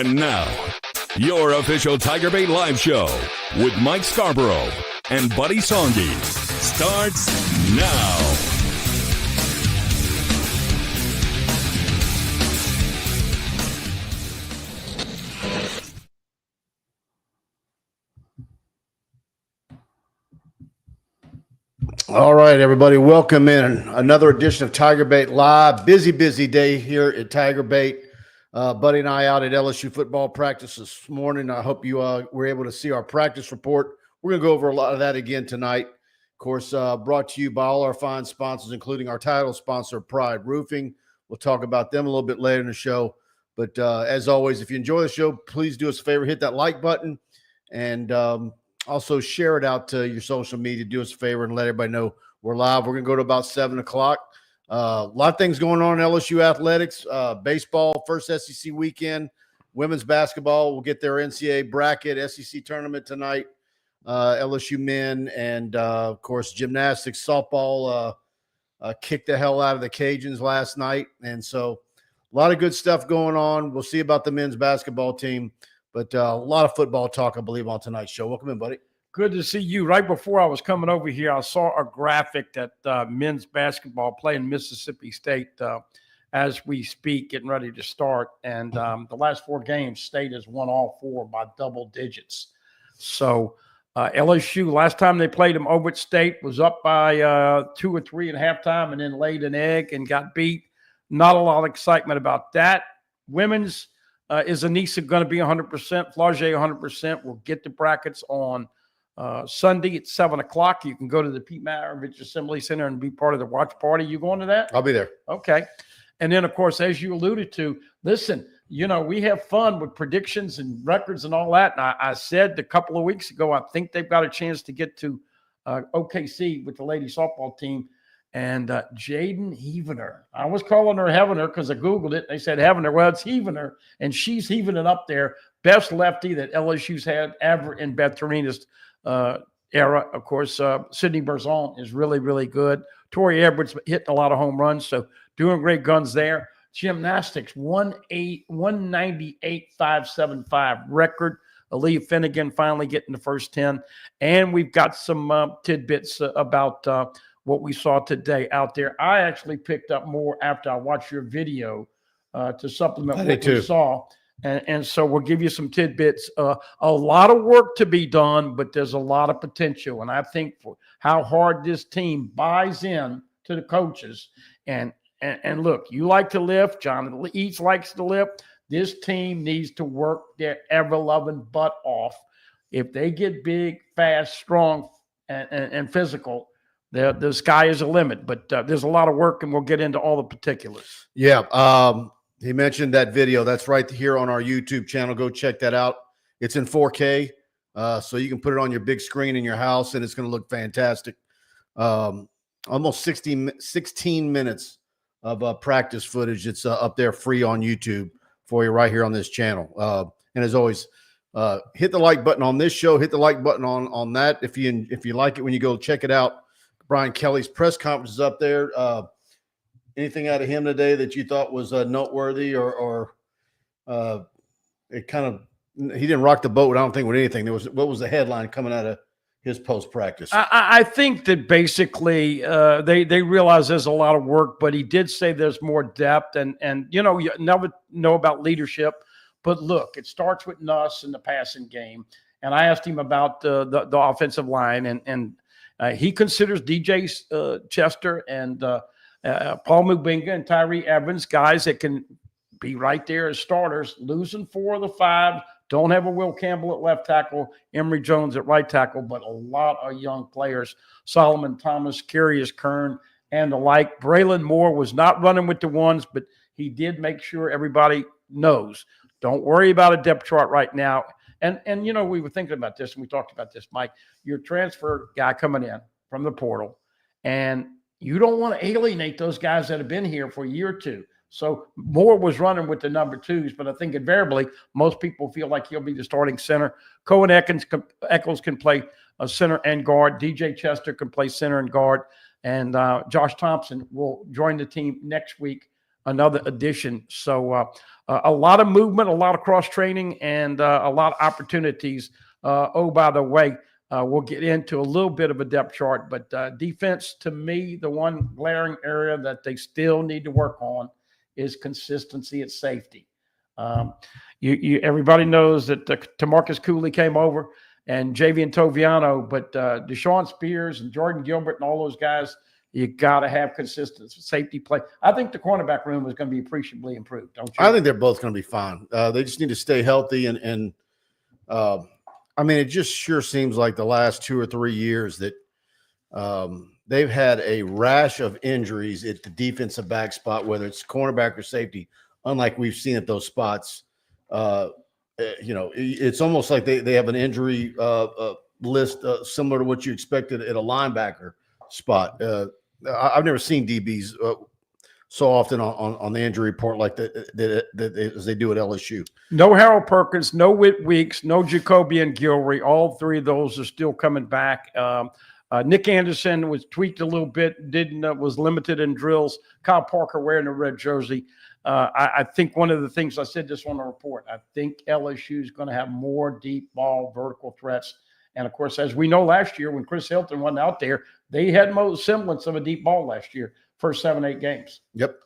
And now, your official TigerBait live show with Mike Scarborough and Buddy Songy starts now. All right, everybody, welcome in another edition of TigerBait Live. Busy day here at TigerBait. Buddy and I out at LSU football practice this morning. I hope you were able to see our practice report. We're going to go over a lot of that again tonight. Of course, brought to you by all our fine sponsors, including our title sponsor, Pride Roofing. We'll talk about them a little bit later in the show. But as always, if you enjoy the show, please do us a favor, hit that like button, and also share it out to your social media. Do us a favor and let everybody know we're live. We're going to go to about 7 o'clock. A lot of things going on in LSU athletics. Baseball, first SEC weekend. Women's basketball will get their NCAA bracket, SEC tournament tonight. LSU men and, of course, gymnastics, softball kicked the hell out of the Cajuns last night. And so a lot of good stuff going on. We'll see about the men's basketball team. But a lot of football talk, I believe, on tonight's show. Welcome in, buddy. Good to see you. Right before I was coming over here, I saw a graphic that men's basketball playing Mississippi State as we speak, getting ready to start. And the last 4 games, State has won all 4 by double digits. So LSU, last time they played them over at State, was up by 2 or 3 at halftime and then laid an egg and got beat. Not a lot of excitement about that. Women's is Anissa going to be 100%? Flage 100%. We'll get the brackets on Sunday at 7 o'clock. You can go to the Pete Maravich Assembly Center and be part of the watch party. You going to that? I'll be there. Okay. And then, of course, as you alluded to, listen, you know, we have fun with predictions and records and all that. And I said a couple of weeks ago, I think they've got a chance to get to OKC with the ladies softball team. And Jaden Heavener. I was calling her Heavener because I Googled it. They said Heavener. Well, it's Heavener, and she's heaving it up there. Best lefty that LSU's had ever in Beth Torina's era. Of course, Sydney Berzon is really, really good. Tori Edwards hitting a lot of home runs, so doing great guns there. Gymnastics, 198.575 record. Aaliyah Finnegan finally getting the first 10. And we've got some tidbits about what we saw today out there. I actually picked up more after I watched your video to supplement what we saw. And so we'll give you some tidbits. A lot of work to be done, but there's a lot of potential. And I think for how hard this team buys in to the coaches. And look, you like to lift. John Eats likes to lift. This team needs to work their ever-loving butt off. If they get big, fast, strong, and physical, the sky is a limit, but there's a lot of work, and we'll get into all the particulars. Yeah, he mentioned that video. That's right here on our YouTube channel. Go check that out. It's in 4K, so you can put it on your big screen in your house, and it's going to look fantastic. Almost 16 minutes of practice footage. It's up there free on YouTube for you right here on this channel. And as always, hit the like button on this show. Hit the like button on that if you like it when you go check it out. Brian Kelly's press conference is up there. Anything out of him today that you thought was noteworthy or it kind of – he didn't rock the boat, I don't think, with anything. What was the headline coming out of his post-practice? I think that basically they realize there's a lot of work, but he did say there's more depth. And you know, you never know about leadership. But, look, it starts with Nuss in the passing game. And I asked him about the offensive line, and he considers DJ Chester and Paul Mubinga and Tyree Evans guys that can be right there as starters, losing 4 of the 5. Don't have a Will Campbell at left tackle, Emory Jones at right tackle, but a lot of young players, Solomon Thomas, Curious Kern, and the like. Braylon Moore was not running with the ones, but he did make sure everybody knows. Don't worry about a depth chart right now. And you know, we were thinking about this, and we talked about this, Mike. Your transfer guy coming in from the portal, and you don't want to alienate those guys that have been here for a year or two. So Moore was running with the number 2s, but I think invariably most people feel like he'll be the starting center. Cohen Eccles can play center and guard. DJ Chester can play center and guard. And Josh Thompson will join the team next week another addition. So a lot of movement, a lot of cross training, and a lot of opportunities. Oh, by the way, we'll get into a little bit of a depth chart, but defense, to me, the one glaring area that they still need to work on is consistency at safety. Everybody knows that Tamarcus Cooley came over and Javian Toviano, but Deshaun Spears and Jordan Gilbert and all those guys, you got to have consistent safety play. I think the cornerback room is going to be appreciably improved, don't you? I think they're both going to be fine. They just need to stay healthy. And I mean, it just sure seems like the last 2 or 3 years that they've had a rash of injuries at the defensive back spot, whether it's cornerback or safety, unlike we've seen at those spots. It's almost like they have an injury list similar to what you expected at a linebacker spot. I've never seen DBs so often on the injury report like that as they do at LSU. No Harold Perkins, no Whit Weeks, no Jacobian Gilroy. All three of those are still coming back. Nick Anderson was tweaked a little bit, was limited in drills. Kyle Parker wearing a red jersey. I think one of the things I said this on the report, I think LSU is going to have more deep ball vertical threats. And of course, as we know last year, when Chris Hilton wasn't out there, they had most semblance of a deep ball last year, first 7-8 games. Yep.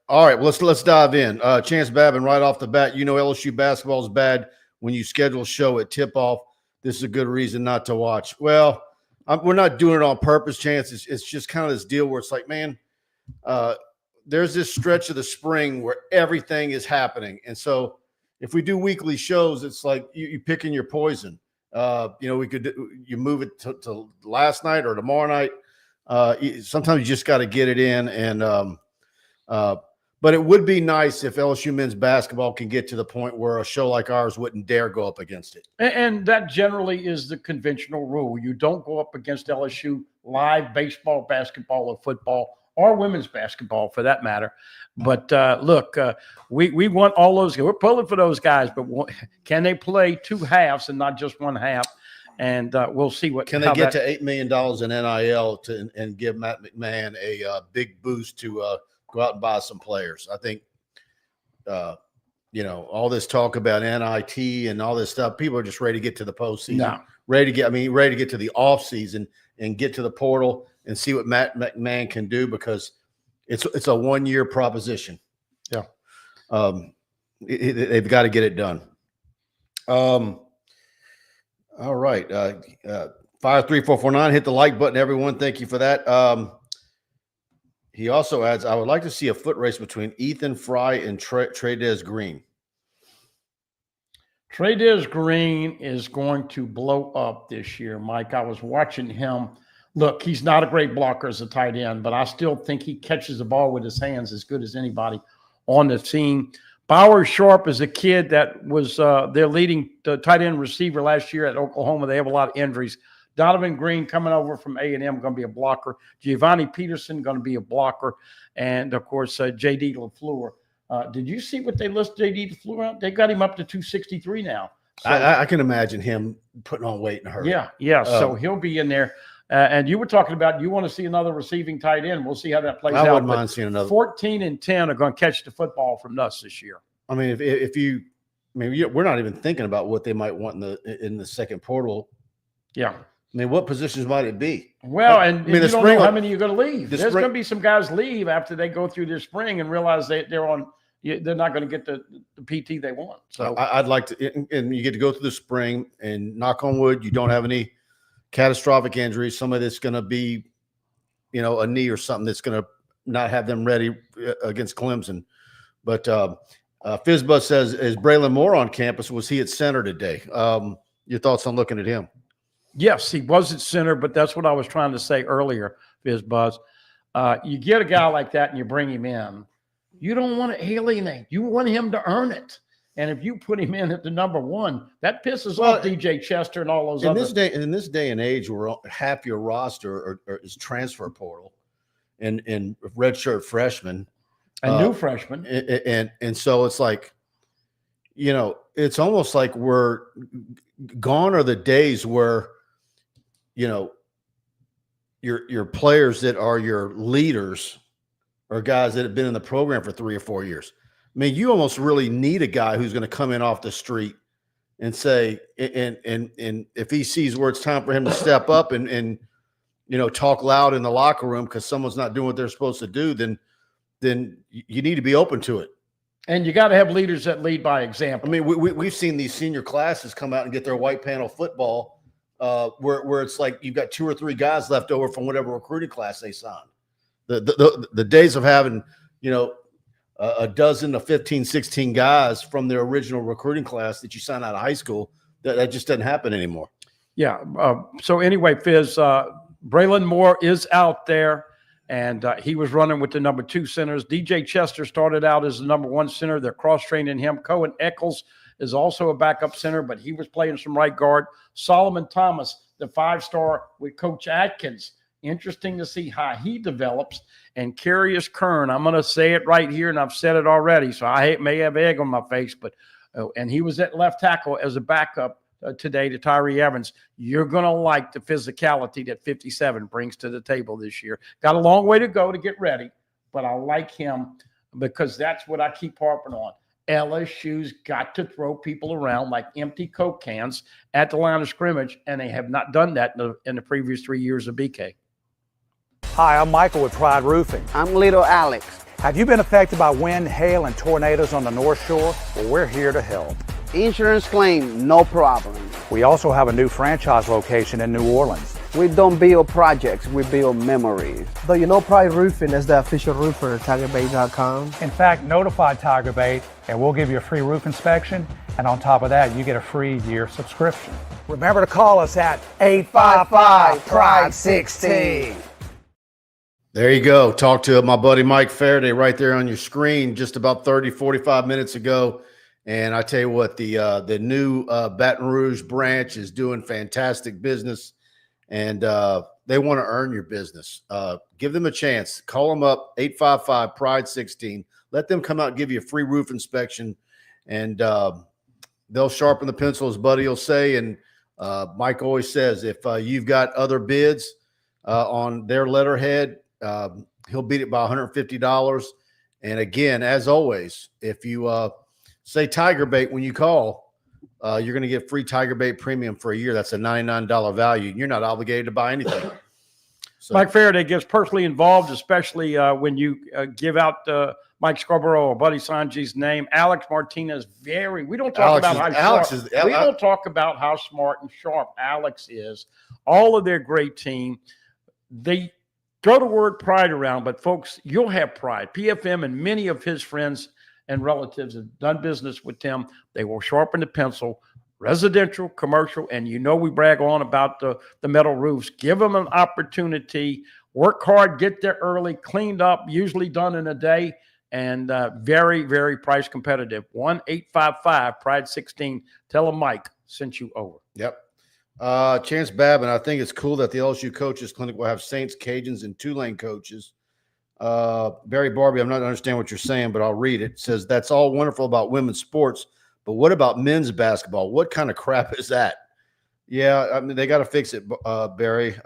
All right, well, let's dive in. Chance Babin, right off the bat, LSU basketball is bad when you schedule a show at tip-off. This is a good reason not to watch. Well, we're not doing it on purpose, Chance. It's just kind of this deal where it's like, man, there's this stretch of the spring where everything is happening. And so if we do weekly shows, it's like you picking your poison. You move it to last night or tomorrow night. Sometimes you just got to get it in. And but it would be nice if LSU men's basketball can get to the point where a show like ours wouldn't dare go up against it. And that generally is the conventional rule. You don't go up against LSU live baseball, basketball, or football, or women's basketball for that matter. But look, we want all those guys. We're pulling for those guys, but can they play 2 halves and not just 1 half? And we'll see what can they get to $8 million in NIL and give Matt McMahon a big boost to go out and buy some players. I think, all this talk about NIT and all this stuff, people are just ready to get to the postseason, ready to get to the off season and get to the portal and see what Matt McMahon can do, because it's a 1-year proposition. Yeah. They've got to get it done. All right. Fire 3449, hit the like button, everyone. Thank you for that. He also adds, I would like to see a foot race between Ethan Fry and Trey'Dez Green. Trey'Dez Green is going to blow up this year, Mike. I was watching him. Look, he's not a great blocker as a tight end, but I still think he catches the ball with his hands as good as anybody on the team. Bauer Sharp is a kid that was their leading tight end receiver last year at Oklahoma. They have a lot of injuries. Donovan Green coming over from A&M, going to be a blocker. Giovanni Peterson going to be a blocker. And, of course, J.D. LaFleur. Did you see what they listed J.D. LaFleur out? They got him up to 263 now. So, I can imagine him putting on weight in a hurry. Yeah. So he'll be in there. And you were talking about you want to see another receiving tight end. We'll see how that plays out. I wouldn't mind seeing another. 14 and 10 are going to catch the football from us this year. I mean, we're not even thinking about what they might want in the second portal. Yeah. I mean, what positions might it be? Well, you don't know how many you're going to leave. There's going to be some guys leave after they go through this spring and realize they're not going to get the PT they want. So I'd like to, and you get to go through the spring and knock on wood, you don't have any catastrophic injuries. Somebody that's going to be, a knee or something that's going to not have them ready against Clemson. But Fizzbuzz says, is Braylon Moore on campus? Was he at center today? Your thoughts on looking at him? Yes, he was at center, but that's what I was trying to say earlier, Fizzbuzz. You get a guy like that and you bring him in. You don't want to alienate. You want him to earn it. And if you put him in at the number 1, that pisses off DJ Chester and all those others. In this day and age, where half your roster is transfer portal and redshirt freshmen. And new freshmen. And so it's like, it's almost like we're gone are the days where, your players that are your leaders or guys that have been in the program for 3 or 4 years. I mean, you almost really need a guy who's going to come in off the street and say, and if he sees where it's time for him to step up and talk loud in the locker room because someone's not doing what they're supposed to do, then you need to be open to it. And you got to have leaders that lead by example. I mean, we've seen these senior classes come out and get their white panel football where it's like you've got 2 or 3 guys left over from whatever recruiting class they signed. The days of having, a dozen to 15, 16 guys from their original recruiting class that you signed out of high school, that just doesn't happen anymore. Yeah. So anyway, Fizz, Braylon Moore is out there, and he was running with the number 2 centers. DJ Chester started out as the number 1 center. They're cross-training him. Cohen Eccles is also a backup center, but he was playing some right guard. Solomon Thomas, the 5-star with Coach Atkins. Interesting to see how he develops. And Carius Kern, I'm going to say it right here, and I've said it already, so I may have egg on my face, but and he was at left tackle as a backup today to Tyree Evans. You're going to like the physicality that 57 brings to the table this year. Got a long way to go to get ready, but I like him because that's what I keep harping on. LSU's got to throw people around like empty Coke cans at the line of scrimmage, and they have not done that in the previous 3 years of BK. Hi, I'm Michael with Pride Roofing. I'm Little Alex. Have you been affected by wind, hail, and tornadoes on the North Shore? Well, we're here to help. Insurance claim, no problem. We also have a new franchise location in New Orleans. We don't build projects, we build memories. Though you know Pride Roofing is the official roofer of TigerBait.com. In fact, notify TigerBait and we'll give you a free roof inspection. And on top of that, you get a free year subscription. Remember to call us at 855-PRIDE-16. There you go. Talk to my buddy Mike Faraday right there on your screen just about 30, 45 minutes ago. And I tell you what, the new Baton Rouge branch is doing fantastic business, and they want to earn your business. Give them a chance. Call them up, 855-PRIDE-16. Let them come out and give you a free roof inspection, and they'll sharpen the pencil, as Buddy will say. And Mike always says, if you've got other bids on their letterhead, he'll beat it by $150. And again, as always, if you say TigerBait when you call, you're going to get free TigerBait premium for a year. That's a $99 value. You're not obligated to buy anything. So, Mike Faraday gets personally involved, especially when you give out Mike Scarborough or Buddy Songy's name. Alex Martinez, we don't talk about how smart and sharp Alex is. All of their great team. They throw the word pride around, but folks, you'll have pride. PFM and many of his friends and relatives have done business with them. They will sharpen the pencil, residential, commercial, and we brag on about the metal roofs. Give them an opportunity, work hard, get there early, cleaned up, usually done in a day, and very, very price competitive. 1-855-PRIDE-16. Tell them Mike sent you over. Yep. Chance Babin, I think it's cool that the LSU Coaches Clinic will have Saints, Cajuns, and Tulane coaches. Barry Barbie, I'm not understanding what you're saying, but I'll read it. It says, that's all wonderful about women's sports, but what about men's basketball? What kind of crap is that? Yeah, I mean, they got to fix it, Barry.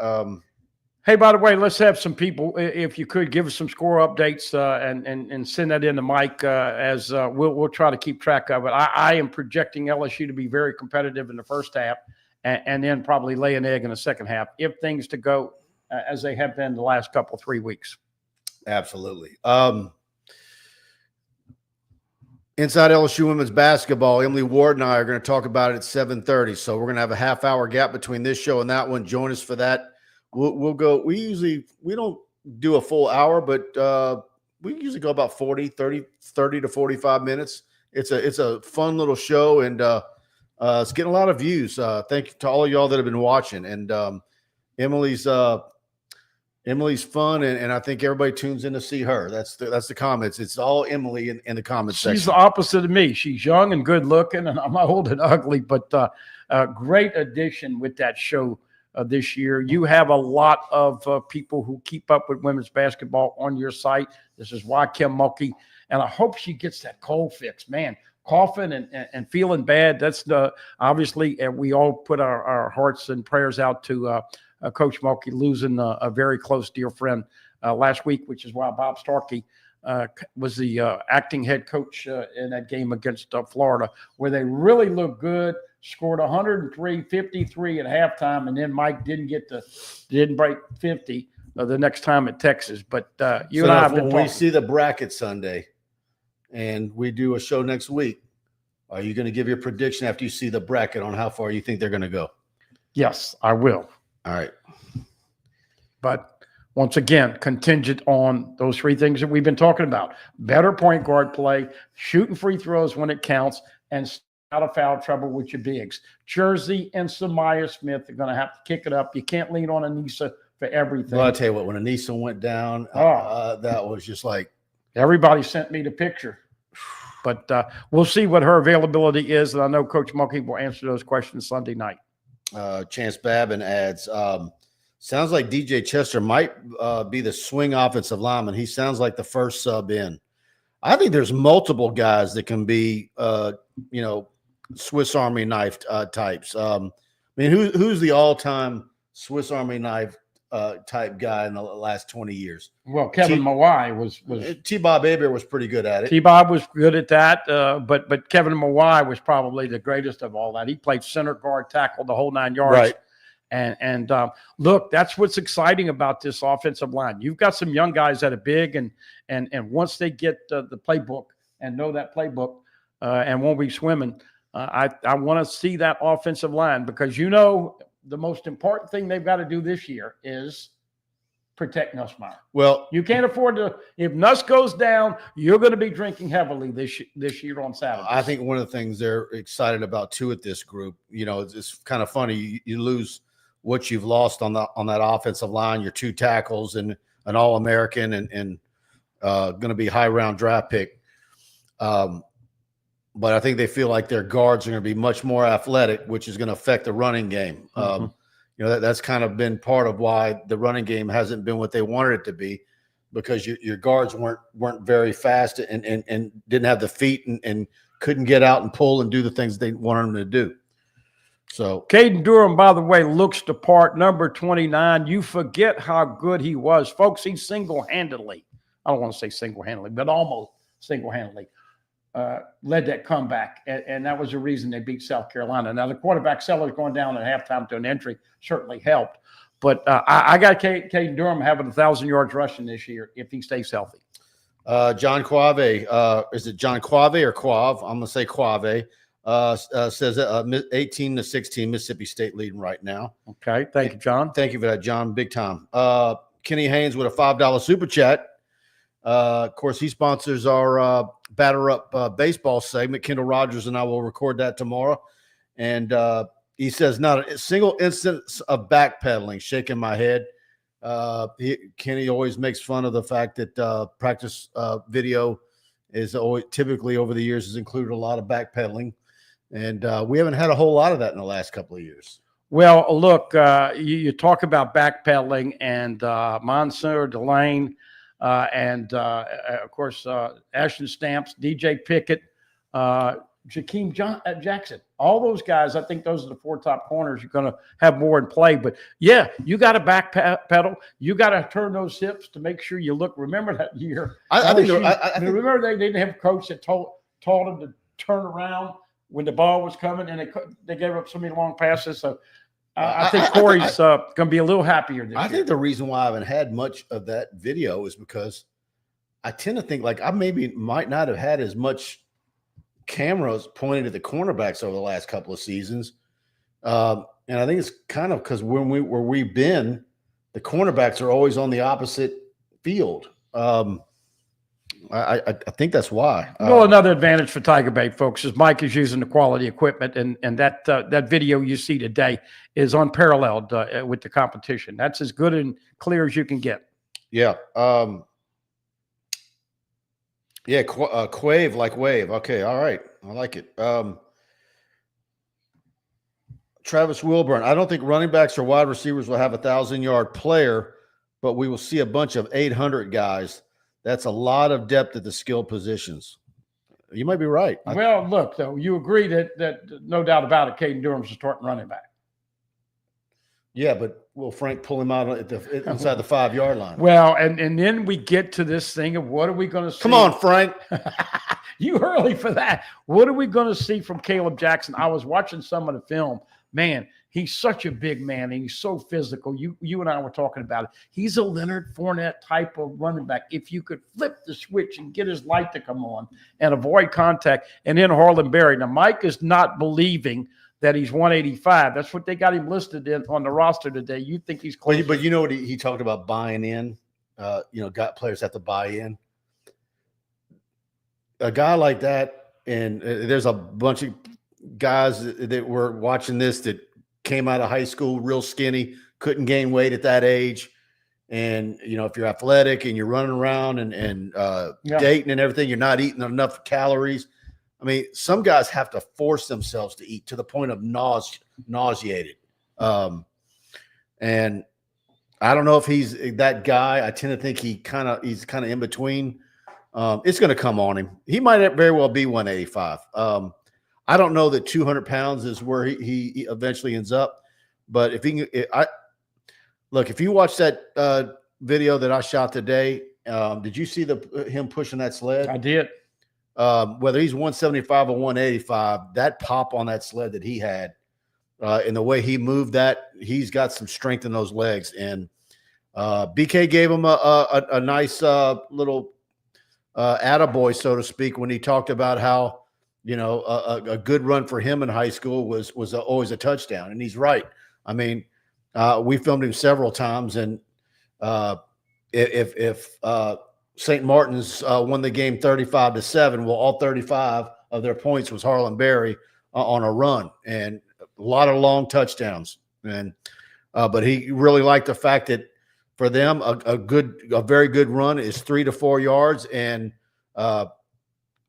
Hey, by the way, let's have some people, if you could, give us some score updates and send that in to Mike as we'll try to keep track of it. I am projecting LSU to be very competitive in the first half and then probably lay an egg in the second half if things to go as they have been the last 3 weeks. Absolutely. Inside LSU women's basketball, Emily Ward and I are going to talk about it at 7:30. So we're going to have a half-hour gap between this show and that one. Join us for that. We'll go. We don't do a full hour, but we usually go about 30 to 45 minutes. It's a fun little show, and it's getting a lot of views. Thank you to all of y'all that have been watching. And Emily's fun, and I think everybody tunes in to see her. That's the comments. It's all Emily in the comments section. She's the opposite of me. She's young and good looking, and I'm old and ugly, but a great addition with that show this year. You have a lot of people who keep up with women's basketball on your site. This is why Kim Mulkey, and I hope she gets that cold fix, man. Coughing and feeling bad. That's obviously, and we all put our hearts and prayers out to Coach Mulkey losing a very close dear friend last week, which is why Bob Starkey was the acting head coach in that game against Florida, where they really looked good, scored 103, 53 at halftime, and then Mike didn't break 50 the next time at Texas. But you and I have been when talking. we see the bracket Sunday and we do a show next week, are you going to give your prediction after you see the bracket on how far you think they're going to go? Yes, I will. All right. But once again, contingent on those three things that we've been talking about: better point guard play, shooting free throws when it counts, and stay out of foul trouble with your bigs. Jersey and Samaya Smith are going to have to kick it up. You can't lean on Anissa for everything. Well, I'll tell you what, when Anissa went down, that was just like. Everybody sent me the picture. But we'll see what her availability is. And I know Coach Mulkey will answer those questions Sunday night. Chance Babin adds, sounds like DJ Chester might be the swing offensive lineman. He sounds like the first sub in. I think there's multiple guys that can be, Swiss Army knife types. I mean, who's the all-time Swiss Army knife type guy in the last 20 years? Well, Kevin Mawai was T-Bob Aber was pretty good at it. T-Bob was good at that, but Kevin Mawai was probably the greatest of all that. He played center guard, tackle the whole 9 yards. Right. And look, that's what's exciting about this offensive line. You've got some young guys that are big, and once they get the playbook and know that playbook and won't be swimming, I want to see that offensive line, because the most important thing they've got to do this year is protect Nussmeier. Well, you can't afford to. If Nuss goes down, you're going to be drinking heavily this year on Saturday. I think one of the things they're excited about too at this group, it's kind of funny. You lose what you've lost on that offensive line, your 2 tackles and an All-American and going to be high round draft pick. But I think they feel like their guards are going to be much more athletic, which is going to affect the running game. That's kind of been part of why the running game hasn't been what they wanted it to be, because your guards weren't very fast and didn't have the feet and couldn't get out and pull and do the things they wanted them to do. So Caden Durham, by the way, looks the part, number 29. You forget how good he was. Folks, he single-handedly, I don't want to say single-handedly, but almost single-handedly led that comeback, and that was the reason they beat South Carolina. Now, the quarterback Sellers going down at halftime to an entry certainly helped, but I got Caden Durham having 1,000 yards rushing this year if he stays healthy. John Quave, is it John Quave or Quav? I'm going to say Quave. Says 18-16 Mississippi State leading right now. Okay, thank you, John. Thank you for that, John. Big time. Kenny Haynes with a $5 super chat. Of course, he sponsors our Batter Up baseball segment. Kendall Rogers and I will record that tomorrow. And he says, not a single instance of backpedaling. Shaking my head. Kenny always makes fun of the fact that practice video is always typically over the years has included a lot of backpedaling. And we haven't had a whole lot of that in the last couple of years. Well, look, you talk about backpedaling, and Monsieur Delane, and of course, Ashton Stamps, DJ Pickett, Jakeem Jackson, all those guys. I think those are the 4 top corners. You're going to have more in play, but yeah, you got to backpedal. You got to turn those hips to make sure you look. Remember that year? I think remember they didn't have a coach that taught them to turn around when the ball was coming, and they gave up so many long passes. So I think Corey's going to be a little happier this year. I think the reason why I haven't had much of that video is because I tend to think like I might not have had as much cameras pointed at the cornerbacks over the last couple of seasons. And I think it's kind of because where we've been, the cornerbacks are always on the opposite field. I think that's why. Well, another advantage for TigerBait, folks, is Mike is using the quality equipment, and that video you see today is unparalleled with the competition. That's as good and clear as you can get. Yeah. Quave like wave. Okay, all right. I like it. Travis Wilburn, I don't think running backs or wide receivers will have 1,000-yard player, but we will see a bunch of 800 guys. That's a lot of depth at the skill positions. You might be right. Well, look, though, you agree that no doubt about it, Caden Durham's a starting running back. Yeah, but will Frank pull him out inside the 5-yard line? Well, and then we get to this thing of what are we going to see? Come on, Frank. You early for that. What are we going to see from Caleb Jackson? I was watching some of the film. Man, he's such a big man, and he's so physical. You and I were talking about it. He's a Leonard Fournette type of running back. If you could flip the switch and get his light to come on and avoid contact, and then Harlan Berry. Now, Mike is not believing that he's 185. That's what they got him listed in on the roster today. You think he's close? But you know what he talked about buying in? Players have to buy in. A guy like that, and there's a bunch of guys that were watching this that came out of high school real skinny, couldn't gain weight at that age. And, if you're athletic and you're running around and dating and everything, you're not eating enough calories. I mean, some guys have to force themselves to eat to the point of nauseated. And I don't know if he's that guy. I tend to think he's kind of in between. It's going to come on him. He might very well be 185. I don't know that 200 pounds is where he eventually ends up. But if you watch that video that I shot today, did you see him pushing that sled? I did. Whether he's 175 or 185, that pop on that sled that he had, and the way he moved that, he's got some strength in those legs. And BK gave him a nice little attaboy, so to speak, when he talked about how, a good run for him in high school was always a touchdown. And he's right. I mean, we filmed him several times, and if St. Martin's won the game 35-7. Well, all 35 of their points was Harlan Berry on a run, and a lot of long touchdowns. And but he really liked the fact that for them, a very good run is 3 to 4 yards. And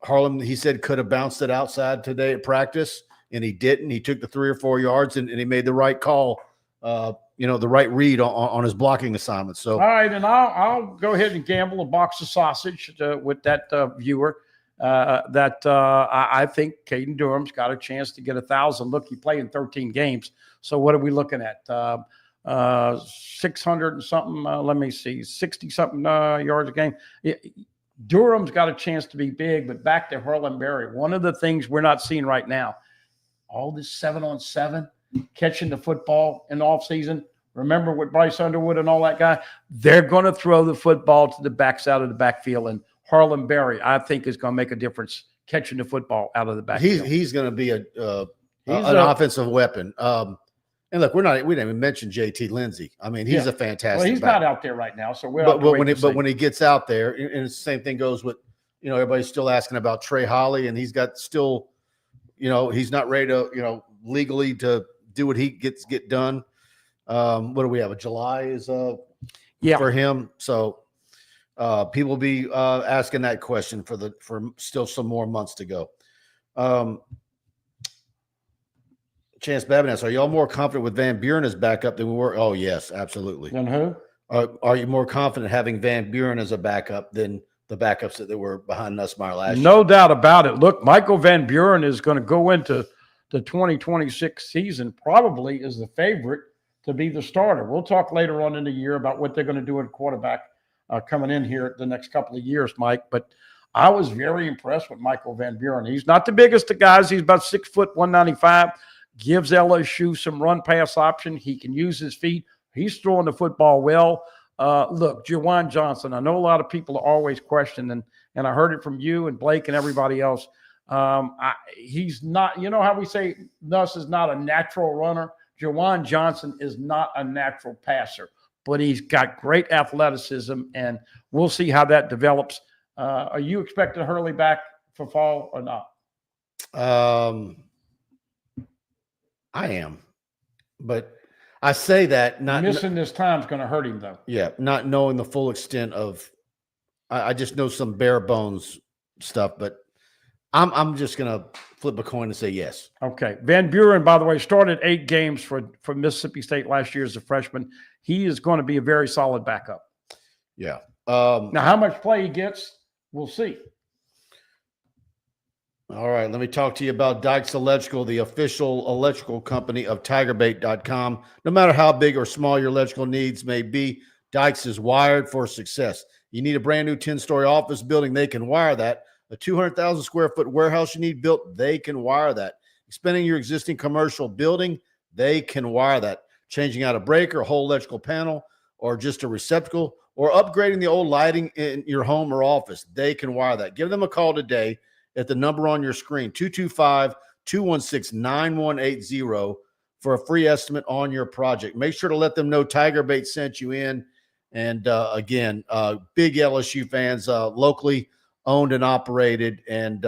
Harlan, he said, could have bounced it outside today at practice, and he didn't. He took the 3 or 4 yards, and he made the right call. The right read on his blocking assignment. So, all right, and I'll go ahead and gamble a box of sausage with that viewer. I think Caden Durham's got a chance to get 1,000. Look, he played in 13 games. So what are we looking at? 600 and something. Let me see, 60 something yards a game. Durham's got a chance to be big. But back to Harlan Berry, one of the things we're not seeing right now, all this 7-on-7 catching the football in the offseason. Remember with Bryce Underwood and all that guy? They're going to throw the football to the backside of the backfield. And Harlan Berry, I think, is going to make a difference catching the football out of the backfield. He's going to be an offensive weapon. And look, we didn't even mention JT Lindsey. I mean, he's a fantastic. Well, he's not out there right now, so when he gets out there, and the same thing goes with, everybody's still asking about Trey Holly, and he's got still, he's not ready to, legally to do what he get done. What do we have? July is for him. So people will be asking that question for still some more months to go. Chance Babinas, are y'all more confident with Van Buren as backup than we were? Oh, yes, absolutely. Than who? Are you more confident having Van Buren as a backup than the backups that were behind Nussmeier last year? No doubt about it. Look, Michael Van Buren is going to go into the 2026 season probably is the favorite to be the starter. We'll talk later on in the year about what they're going to do at quarterback coming in here the next couple of years, Mike. But I was very impressed with Michael Van Buren. He's not the biggest of guys. He's about 6 foot, 195. Gives LSU some run pass option. He can use his feet. He's throwing the football well. Look, Juwan Johnson, I know a lot of people are always questioning, and I heard it from you and Blake and everybody else. He's not, how we say Nuss is not a natural runner. Juwan Johnson is not a natural passer, but he's got great athleticism, and we'll see how that develops. Are you expecting Hurley back for fall or not? I am, but I say that not missing this time is going to hurt him, though. Yeah, not knowing the full extent of. I just know some bare bones stuff, but I'm just going to flip a coin and say yes. Okay. Van Buren, by the way, started 8 games for Mississippi State last year as a freshman. He is going to be a very solid backup. Yeah. Now, how much play he gets, we'll see. All right, let me talk to you about Dykes Electrical, the official electrical company of TigerBait.com. No matter how big or small your electrical needs may be, Dykes is wired for success. You need a brand new 10-story office building, they can wire that. A 200,000 square foot warehouse you need built, they can wire that. Expanding your existing commercial building, they can wire that. Changing out a breaker, a whole electrical panel, or just a receptacle, or upgrading the old lighting in your home or office, they can wire that. Give them a call today at the number on your screen, 225-216-9180 for a free estimate on your project. Make sure to let them know TigerBait sent you in. And again, big LSU fans, locally owned and operated, and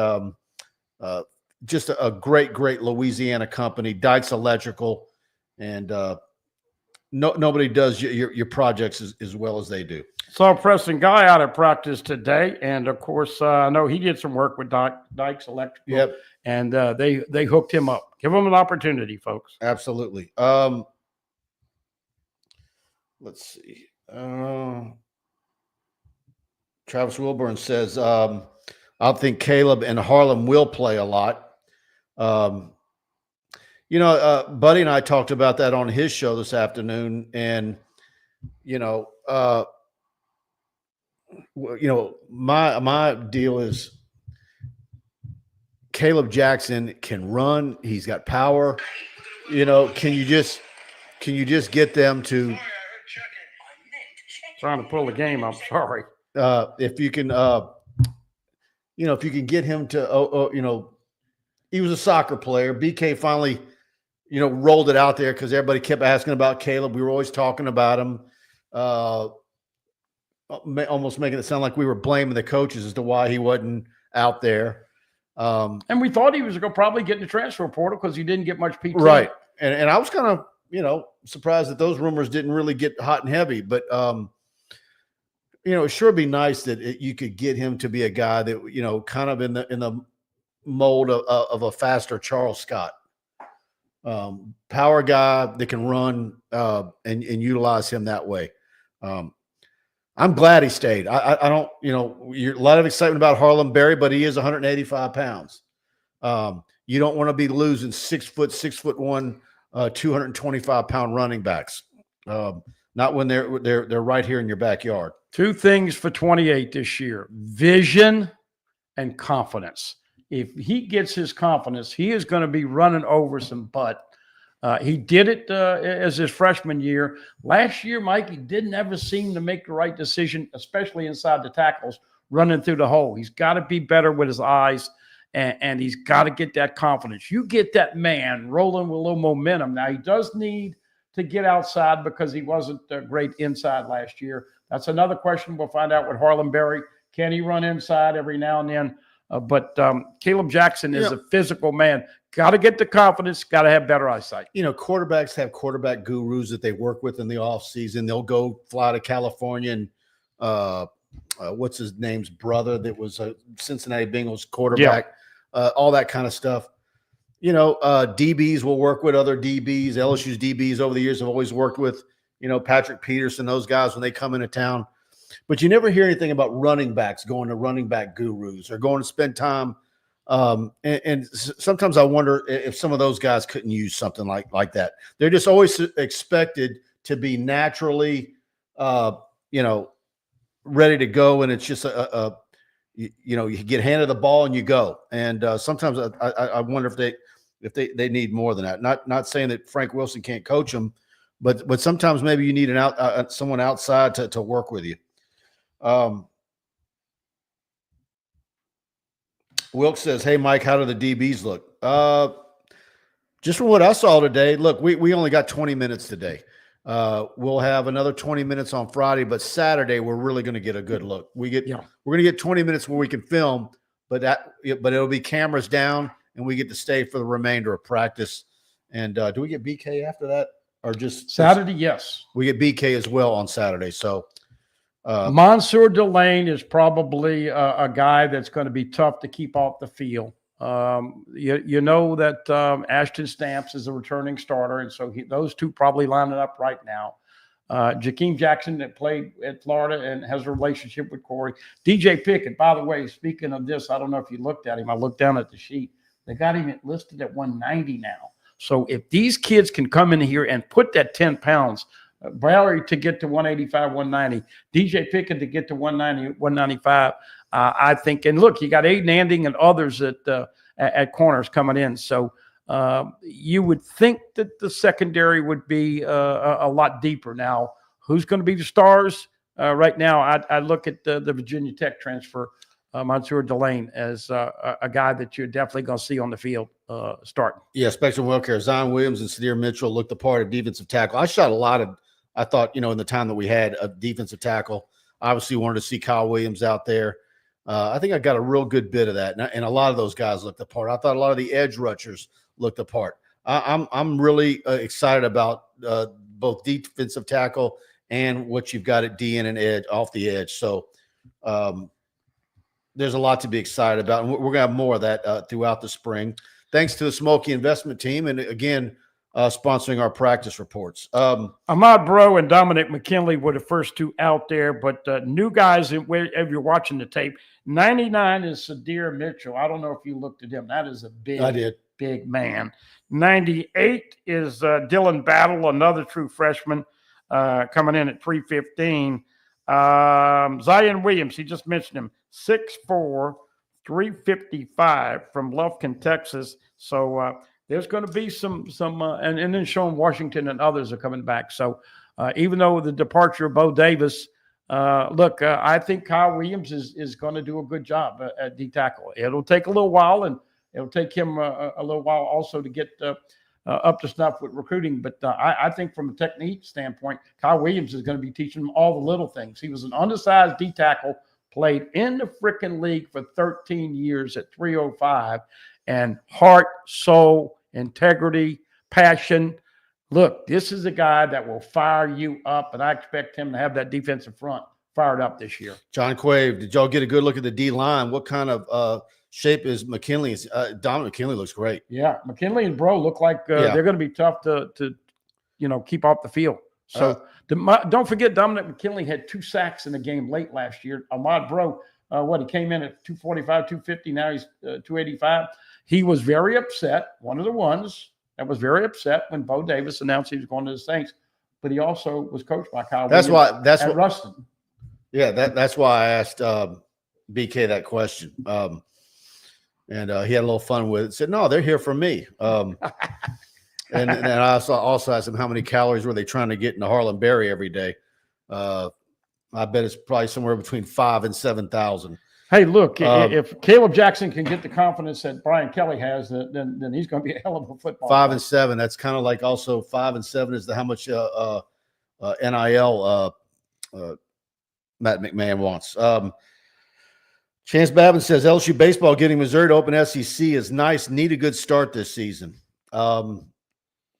just a great Louisiana company, Dykes Electrical. And nobody does your projects as well as they do. Saw Preston Guy out at practice today, and of course, I know he did some work with Dykes Electrical. Yep. And they hooked him up. Give him an opportunity, folks. Absolutely. Let's see. Travis Wilburn says, I think Caleb and Harlem will play a lot. Buddy and I talked about that on his show this afternoon, and my deal is Caleb Jackson can run. He's got power. Can you just get them to Trying to pull the game. I'm sorry. if you can get him to he was a soccer player. BK finally rolled it out there because everybody kept asking about Caleb. We were always talking about him. Almost making it sound like we were blaming the coaches as to why he wasn't out there. And we thought he was going to probably get in the transfer portal because he didn't get much PT. Right. And I was kind of, surprised that those rumors didn't really get hot and heavy. But, it sure be nice that you could get him to be a guy that, kind of in the mold of a faster Charles Scott. Power guy that can run and utilize him that way. I'm glad he stayed. I don't, you're a lot of excitement about Harlem Berry, but he is 185 pounds. You don't want to be losing 6'1", 225-pound running backs. Not when they're right here in your backyard. Two things for 28 this year: vision and confidence. If he gets his confidence, he is going to be running over some butt. He did it as his freshman year. Last year, Mike, he didn't ever seem to make the right decision, especially inside the tackles, running through the hole. He's got to be better with his eyes, and he's got to get that confidence. You get that man rolling with a little momentum. Now, he does need to get outside because he wasn't great inside last year. That's another question we'll find out with Harlem Berry. Can he run inside every now and then? But Caleb Jackson is a physical man. Got to get the confidence. Got to have better eyesight. Quarterbacks have quarterback gurus that they work with in the offseason. They'll go fly to California and what's his name's brother that was a Cincinnati Bengals quarterback, all that kind of stuff. DBs will work with other DBs. LSU's DBs over the years have always worked with, Patrick Peterson, those guys when they come into town. But you never hear anything about running backs going to running back gurus or going to spend time. And sometimes I wonder if some of those guys couldn't use something like that. They're just always expected to be naturally, ready to go. And it's just you get handed the ball and you go. And sometimes I wonder if they need more than that. Not saying that Frank Wilson can't coach them, but sometimes maybe you need someone outside to work with you. Wilkes says, "Hey, Mike, how do the DBs look?" Just from what I saw today, look, we only got 20 minutes today. We'll have another 20 minutes on Friday, but Saturday we're really going to get a good look. We're going to get 20 minutes where we can film, but it'll be cameras down, and we get to stay for the remainder of practice. And do we get BK after that, or just Saturday? Yes, we get BK as well on Saturday. So. Monsieur Delane is probably a guy that's going to be tough to keep off the field. You know that Ashton Stamps is a returning starter, and so those two probably lining up right now. Jakeem Jackson that played at Florida and has a relationship with Corey. DJ Pickett, by the way, speaking of this, I don't know if you looked at him. I looked down at the sheet. They got him listed at 190 now. So if these kids can come in here and put that 10 pounds, Bradley to get to 185, 190, DJ Pickett to get to 190, 195, I think. And look, you got Aiden Anding and others at corners coming in. So you would think that the secondary would be a lot deeper. Now, who's going to be the stars? Right now, I look at the Virginia Tech transfer, Monsieur Delane, as a guy that you're definitely going to see on the field starting. Yeah, Spectrum Wellcare, Zion Williams and Sadir Mitchell looked the part of defensive tackle. I shot a lot of, I thought, in the time that we had a defensive tackle, obviously wanted to see Kyle Williams out there. I think I got a real good bit of that, and a lot of those guys looked the part. I thought a lot of the edge rushers looked the part. I'm really excited about both defensive tackle and what you've got at DN and edge off the edge. So there's a lot to be excited about, and we're going to have more of that throughout the spring. Thanks to the Smokey Investment Team, and again, sponsoring our practice reports. Ahmad Bro and Dominic McKinley were the first two out there, but new guys, if you're watching the tape, 99 is Sadir Mitchell. I don't know if you looked at him. That is a big man. 98 is Dylan Battle, another true freshman, coming in at 315. Zion Williams, he just mentioned him, 6'4", 355 from Lufkin, Texas. So there's going to be some and then Sean Washington and others are coming back. So even though the departure of Bo Davis, I think Kyle Williams is going to do a good job at D tackle. It'll take a little while, and it'll take him a little while also to get up to snuff with recruiting. But I think from a technique standpoint, Kyle Williams is going to be teaching him all the little things. He was an undersized D tackle, played in the freaking league for 13 years at 305, and heart, soul, integrity, passion. Look, this is a guy that will fire you up, and I expect him to have that defensive front fired up this year. John Quave, did y'all get a good look at the D line? What kind of shape is McKinley's? Dominic McKinley looks great. Yeah, McKinley and Bro look like they're going to be tough to keep off the field. So don't forget, Dominic McKinley had 2 sacks in the game late last year. Ahmad Bro, he came in at 245, 250. Now he's 285. He was very upset. One of the ones that was very upset when Bo Davis announced he was going to the Saints, but he also was coached by Kyle. That's Williams why. Ruston. Yeah, that's why I asked BK that question. And he had a little fun with it. Said, no, they're here for me. And I also asked him how many calories were they trying to get into Harlan Berry every day. I bet it's probably somewhere between 5,000 and 7,000. Hey, look, if Caleb Jackson can get the confidence that Brian Kelly has, then he's going to be a hell of a football 5 player. and 7. That's kind of like also 5 and 7 is how much NIL Matt McMahon wants. Chance Babin says LSU baseball getting Missouri to open SEC is nice. Need a good start this season.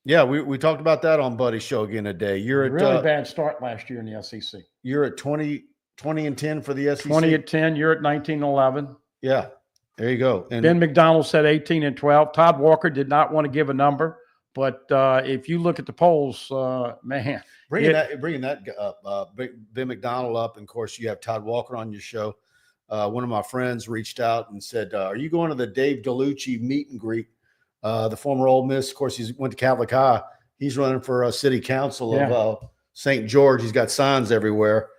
Yeah, we talked about that on Buddy's show again today. You're at really bad start last year in the SEC. You're at 20 and 10 for the SEC. 20 and 10. You're at 19 and 11. Yeah, there you go. And Ben McDonald said 18 and 12. Todd Walker did not want to give a number, but if you look at the polls, man, bringing that up, Ben McDonald up, and of course you have Todd Walker on your show. One of my friends reached out and said, "Are you going to the Dave DeLucci meet and greet?" The former Ole Miss, of course, he went to Catholic High. He's running for city council of St. George. He's got signs everywhere,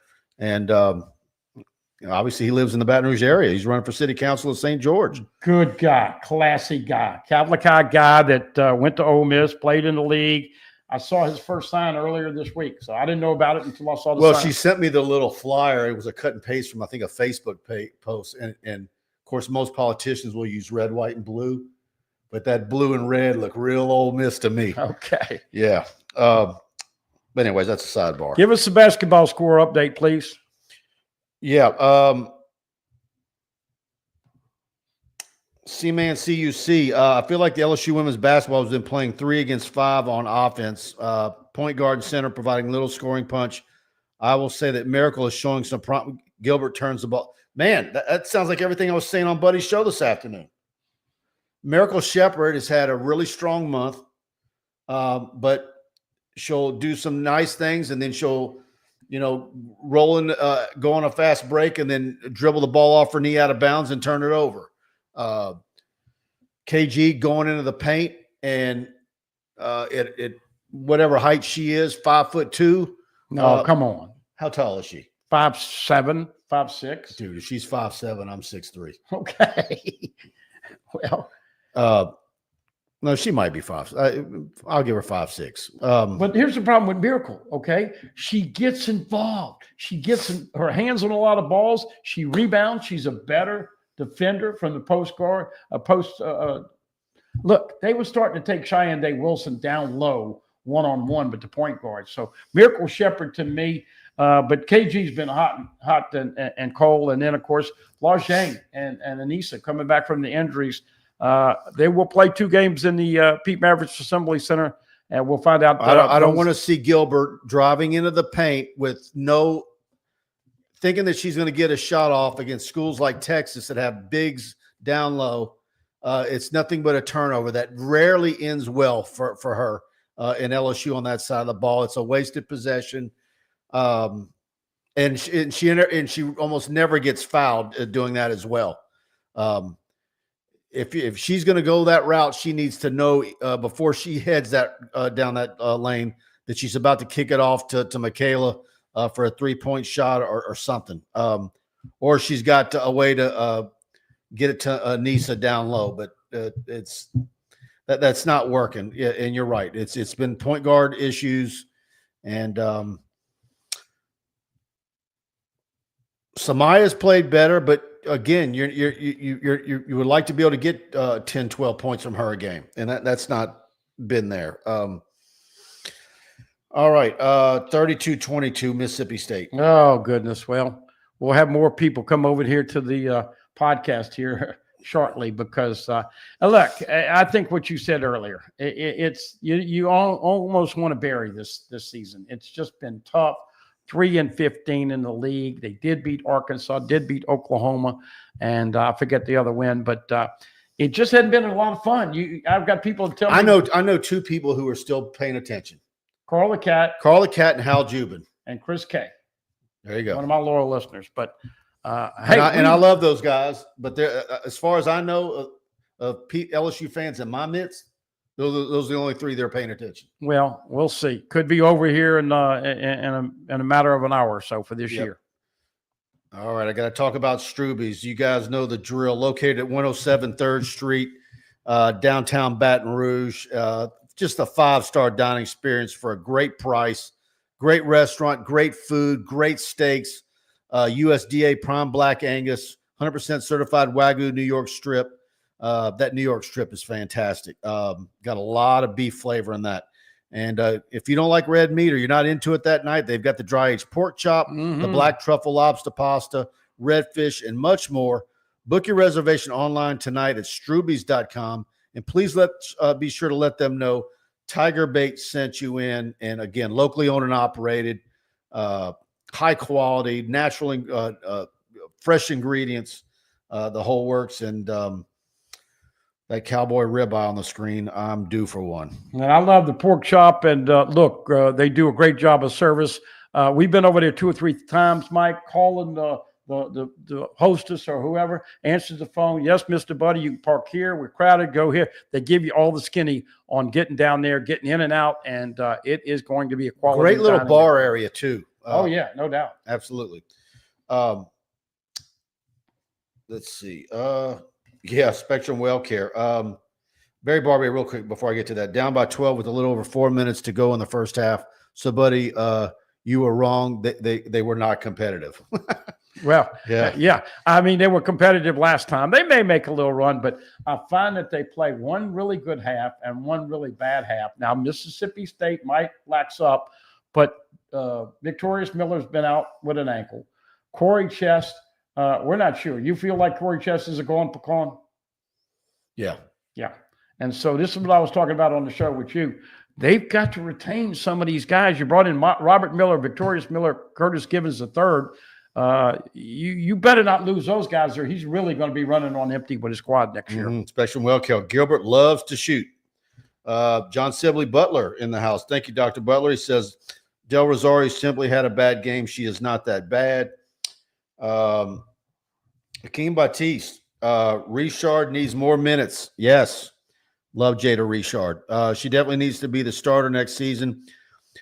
and obviously he lives in the Baton Rouge area. He's running for city council of St. George. Good guy, classy guy, Catholic High guy that went to Ole Miss, played in the league. I saw his first sign earlier this week, so I didn't know about it until I saw the sign. Well, she sent me the little flyer. It was a cut and paste from, I think, a Facebook post. And of course, most politicians will use red, white, and blue. But that blue and red look real Ole Miss to me. Okay. Yeah. But anyways, that's a sidebar. Give us the basketball score update, please. Yeah. C-Man CUC. I feel like the LSU women's basketball has been playing 3 against 5 on offense. Point guard and center providing little scoring punch. I will say that Miracle is showing some Gilbert turns the ball. Man, that sounds like everything I was saying on Buddy's show this afternoon. Miracle Shepherd has had a really strong month, but she'll do some nice things, and then she'll, roll in, go on a fast break, and then dribble the ball off her knee out of bounds and turn it over. KG going into the paint, and it whatever height she is, 5'2". No, come on. How tall is she? 5'7", 5'6". Dude, if she's 5'7", I'm 6'3". Okay. Well, no, she might be 5. I'll give her 5'6". But here's the problem with Miracle. Okay, she gets involved. She gets her hands on a lot of balls. She rebounds. She's a better defender from the post guard. Look, they were starting to take Cheyenne Day Wilson down low, one-on-one, but the point guard. So Miracle Shepherd to me. But KG's been hot and cold. And then, of course, Lajang and Anissa coming back from the injuries. They will play 2 games in the Pete Mavericks Assembly Center, and we'll find out. I don't want to see Gilbert driving into the paint with thinking that she's going to get a shot off against schools like Texas that have bigs down low. It's nothing but a turnover that rarely ends well for her in LSU on that side of the ball. It's a wasted possession. And she almost never gets fouled doing that as well. If she's going to go that route, she needs to know before she heads down that lane that she's about to kick it off to Michaela for a 3-point shot or something. Or she's got a way to get it to Anissa down low, but that's not working. Yeah, and you're right. It's been point guard issues, and Samaya's played better, but again, you would like to be able to get 10, 12 points from her a game, and that's not been there. All right, 32-22 Mississippi State. Oh goodness! Well, we'll have more people come over here to the podcast here shortly because look, I think what you said earlier, it's you almost want to bury this season. It's just been tough. 3-15 in the league. They did beat Arkansas, did beat Oklahoma, and I forget the other win, but it just hadn't been a lot of fun. I've got people to tell me. I know 2 people who are still paying attention. Carl the Cat, and Hal Jubin, and Chris K. There you go. One of my loyal listeners. But hey, I love those guys. But as far as I know, of LSU fans in my midst, those are the only 3 they're paying attention. Well, we'll see. Could be over here in a matter of an hour or so for this year. All right, I got to talk about Stroubes. You guys know the drill. Located at 107 3rd Street, downtown Baton Rouge. Just a 5-star dining experience for a great price. Great restaurant, great food, great steaks. USDA Prime Black Angus, 100% certified Wagyu New York strip. That New York strip is fantastic. Got a lot of beef flavor in that. And if you don't like red meat or you're not into it that night, they've got the dry aged pork chop, the black truffle lobster pasta, redfish, and much more. Book your reservation online tonight at Stroubes.com. And please be sure to let them know TigerBait sent you in. And again, locally owned and operated, high quality, natural, fresh ingredients, the whole works. And that cowboy ribeye on the screen, I'm due for one. And I love the pork chop. And look, they do a great job of service. We've been over there 2 or 3 times, Mike, calling the hostess or whoever answers the phone. Yes, Mr. Buddy, you can park here. We're crowded. Go here. They give you all the skinny on getting down there, getting in and out, and it is going to be a quality. Great little bar area too. Oh yeah, no doubt. Absolutely. Let's see. Yeah, Spectrum Well Care. Barry Barbier, real quick before I get to that. Down by 12 with a little over 4 minutes to go in the first half. So, buddy, you were wrong. They were not competitive. Well, yeah. I mean, they were competitive last time. They may make a little run, but I find that they play one really good half and one really bad half. Now, Mississippi State might lax up, but Victorious Miller's been out with an ankle. Corey Chest, we're not sure. You feel like Corey Chest is a going pecan? Yeah. Yeah. And so this is what I was talking about on the show with you. They've got to retain some of these guys. You brought in Robert Miller, Victorious Miller, Curtis Givens III. You better not lose those guys, or he's really going to be running on empty with his squad next year. Especially Well Care. Gilbert loves to shoot. John Sibley Butler in the house. Thank you, Dr. Butler. He says, Del Rosario simply had a bad game. She is not that bad. Hakeem Batiste. Richard needs more minutes. Yes. Love Jada Richard. She definitely needs to be the starter next season,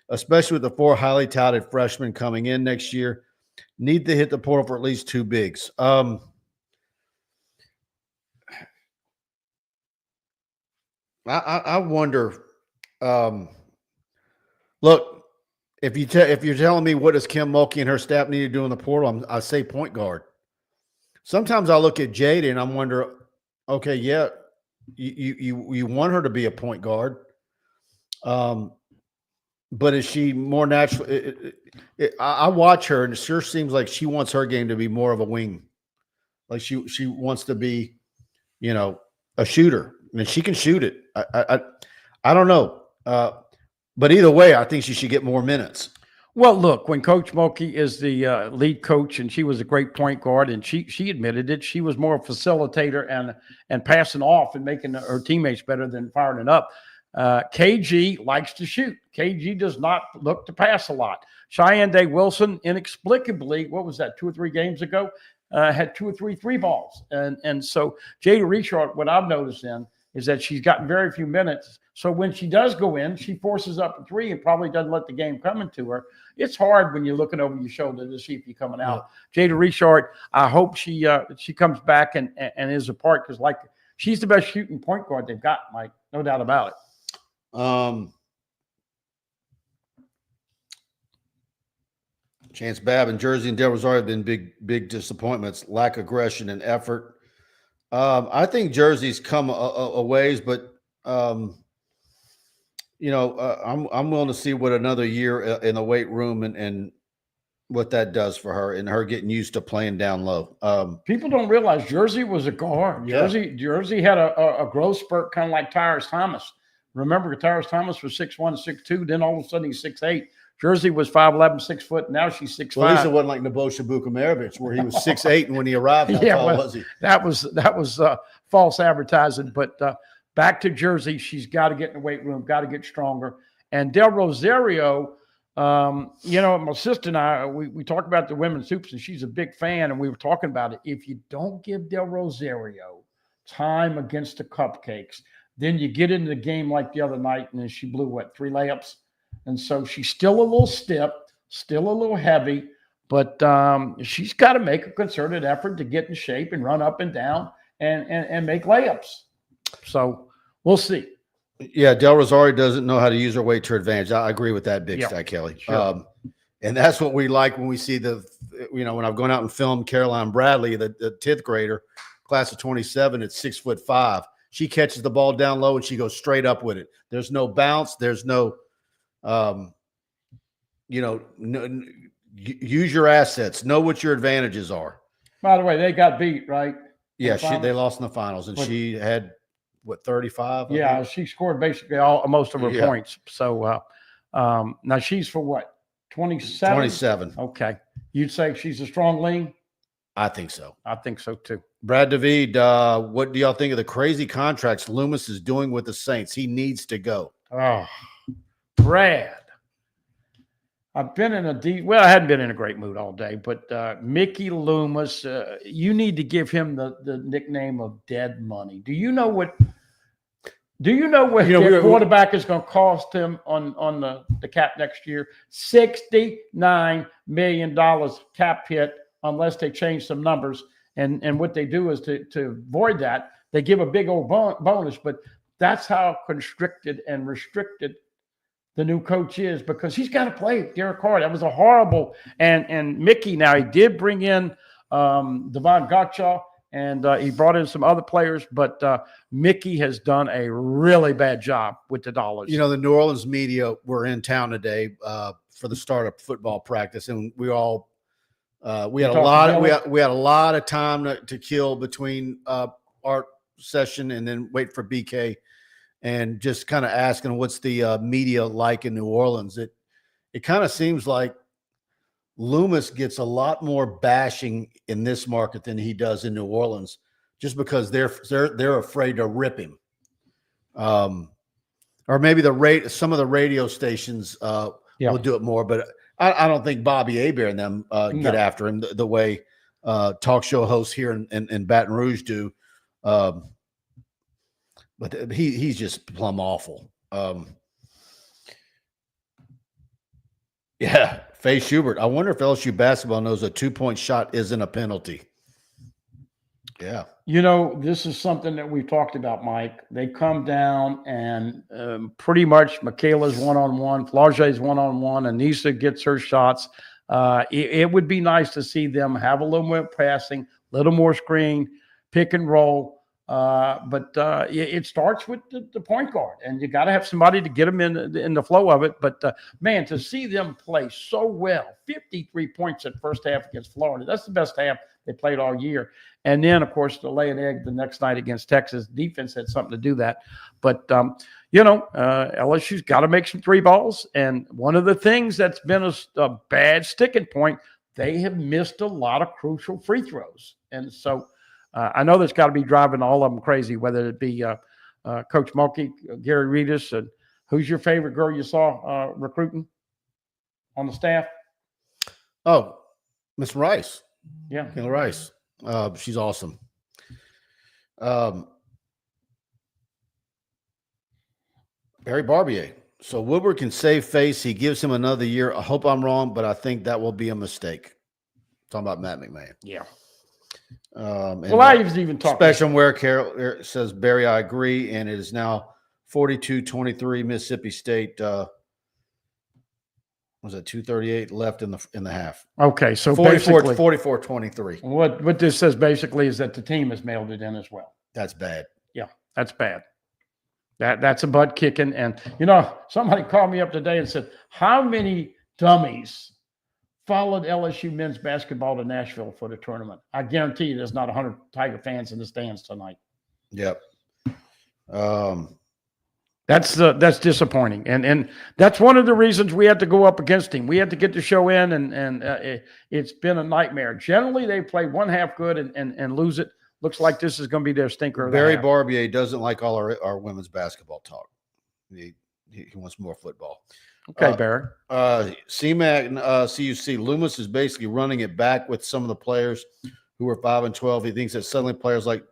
especially with the 4 highly touted freshmen coming in next year. Need to hit the portal for at least 2 bigs. I wonder. Look, if you're telling me what does Kim Mulkey and her staff need to do in the portal, I say point guard. Sometimes I look at Jada and I'm wondering, okay, yeah, you want her to be a point guard, but is she more natural? I watch her and it sure seems like she wants her game to be more of a wing, like she wants to be, a shooter. I mean, she can shoot it. I don't know. But either way, I think she should get more minutes. Well, look, when Coach Mulkey is the lead coach, and she was a great point guard, and she admitted it, she was more a facilitator and passing off and making her teammates better than firing it up. KG likes to shoot. KG does not look to pass a lot. Cheyenne Day Wilson, inexplicably, what was that, 2 or 3 games ago, had 2 or 3 3 balls. And so Jada Richard, what I've noticed is that she's gotten very few minutes. So when she does go in, she forces up a 3 and probably doesn't let the game come into her. It's hard when you're looking over your shoulder to see if you're coming out. Yeah. Jada Richard, I hope she comes back and is a part, because like she's the best shooting point guard they've got, Mike. No doubt about it. Chance Babb and Jersey and Del Rosario have been big disappointments, lack of aggression and effort. I think Jersey's come a ways, but I'm willing to see what another year in the weight room and what that does for her and her getting used to playing down low. People don't realize Jersey was a guard. Yeah. Jersey had a growth spurt, kind of like Tyrus Thomas. Remember, Tyrus Thomas was 6'1", 6'2", then all of a sudden he's 6'8". Jersey was 5'11", 6 foot. Now she's 6'5". Well, at least it wasn't like Nebojsa Vukomarevic, where he was 6'8", and when he arrived, how tall was he? That was false advertising. But back to Jersey, she's got to get in the weight room, got to get stronger. And Del Rosario, my sister and I, we talked about the women's hoops, and she's a big fan, and we were talking about it. If you don't give Del Rosario time against the Cupcakes, then you get into the game like the other night, and then she blew, 3 layups? And so she's still a little stiff, still a little heavy, but she's got to make a concerted effort to get in shape and run up and down and make layups. So we'll see. Yeah, Del Rosario doesn't know how to use her weight to her advantage. I agree with that, Big Stack Kelly. Sure. And that's what we like when we see when I've gone out and filmed Caroline Bradley, the 10th grader, class of 27 at 6'5". She catches the ball down low and she goes straight up with it. There's no bounce. There's no use your assets. Know what your advantages are. By the way, they got beat, right? Yeah, they lost in the finals, and she had 35? Yeah, she scored basically most of her points. So now she's for what? 27? 27. Okay. You'd say she's a strong lean? I think so. I think so too. Brad David, what do y'all think of the crazy contracts Loomis is doing with the Saints? He needs to go. Oh, Brad. I've been in I hadn't been in a great mood all day, but Mickey Loomis, you need to give him the nickname of Dead Money. Do you know what their quarterback is going to cost him on the cap next year? $69 million cap hit unless they change some numbers. And what they do is to avoid that, they give a big old bonus, but that's how constricted and restricted the new coach is, because he's got to play Derek Carr. That was a horrible. And Mickey, now he did bring in Devon Gotcha, and he brought in some other players, but Mickey has done a really bad job with the dollars. The New Orleans media were in town today for the start of football practice, and we all we had a lot of time to kill between our session and then wait for BK. And just kind of asking what's the media like in New Orleans. It kind of seems like Loomis gets a lot more bashing in this market than he does in New Orleans, just because they're afraid to rip him. or maybe some of the radio stations will do it more, but I don't think Bobby Hebert and them get after him the way talk show hosts here in Baton Rouge do. But he's just plumb awful. Yeah, Faye Schubert. I wonder if LSU basketball knows a 2-point shot isn't a penalty. Yeah. This is something that we've talked about, Mike. They come down and pretty much Michaela's one-on-one, Flage's one-on-one, Anissa gets her shots. It would be nice to see them have a little more passing, a little more screen, pick and roll. But it starts with the point guard, and you got to have somebody to get them in the flow of it. But, man, to see them play so well, 53 points at first half against Florida, that's the best half they played all year. And then, of course, to lay an egg the next night against Texas, defense had something to do that. But, LSU's got to make some three balls. And one of the things that's been a bad sticking point, they have missed a lot of crucial free throws. And so I know that's got to be driving all of them crazy, whether it be Coach Mulkey, Gary Reedus, and who's your favorite girl you saw recruiting on the staff? Oh, Miss Rice. Yeah. Kayla Rice. She's awesome. Barry Barbier. So Woodward can save face. He gives him another year. I hope I'm wrong, but I think that will be a mistake. Talking about Matt McMahon. Yeah. Well, I was even talking. Special Wear Carol says, Barry, I agree. And it is now 42-23 Mississippi State. Was it 2:38 left in the half? Okay, so 44-23. What this says basically is that the team has mailed it in as well. That's bad. Yeah, that's bad. That's a butt kicking. And somebody called me up today and said, how many dummies followed LSU men's basketball to Nashville for the tournament? I guarantee you there's not 100 Tiger fans in the stands tonight. Yep. That's disappointing. And that's one of the reasons we had to go up against him. We had to get the show in, and it's been a nightmare. Generally, they play one half good and lose it. Looks like this is going to be their stinker. Barry Barbier doesn't like all our women's basketball talk. He wants more football. Okay, Barry. CMAC CUC Loomis is basically running it back with some of the players who are 5-12. He thinks that suddenly players like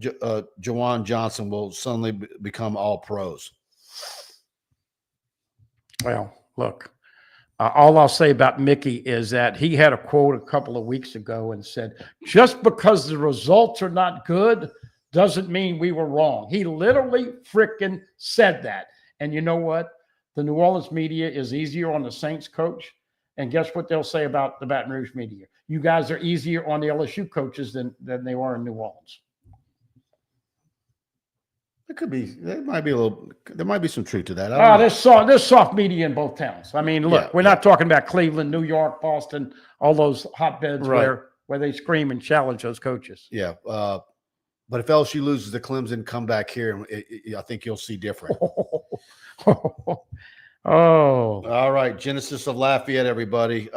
Jawan Johnson will suddenly become all pros. Well, look, all I'll say about Mickey is that he had a quote a couple of weeks ago and said, just because the results are not good doesn't mean we were wrong. He literally freaking said that. And you know what? The New Orleans media is easier on the Saints coach. And guess what they'll say about the Baton Rouge media? You guys are easier on the LSU coaches than they are in New Orleans. It could be. There might be some truth to that. There's soft media in both towns. I mean, look, we're not talking about Cleveland, New York, Boston, all those hotbeds where they scream and challenge those coaches. Yeah. But if LSU loses to Clemson, come back here, I think you'll see different. Oh. All right. Genesis of Lafayette, everybody.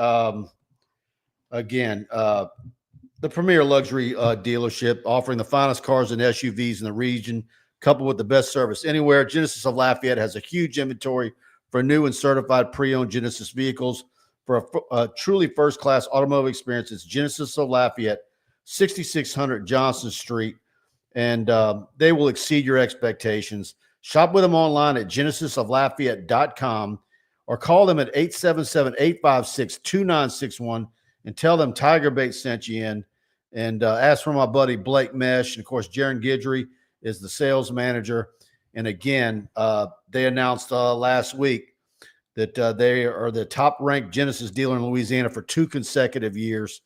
Again, the premier luxury dealership offering the finest cars and SUVs in the region, coupled with the best service anywhere. Genesis of Lafayette has a huge inventory for new and certified pre-owned Genesis vehicles. For a truly first-class automotive experience, it's Genesis of Lafayette, 6600 Johnson Street, and they will exceed your expectations. Shop with them online at genesisoflafayette.com or call them at 877-856-2961 and tell them TigerBait sent you in. And ask for my buddy Blake Mesh. And, of course, Jaron Guidry is the sales manager. And, again, they announced last week that they are the top-ranked Genesis dealer in Louisiana for 2 consecutive years.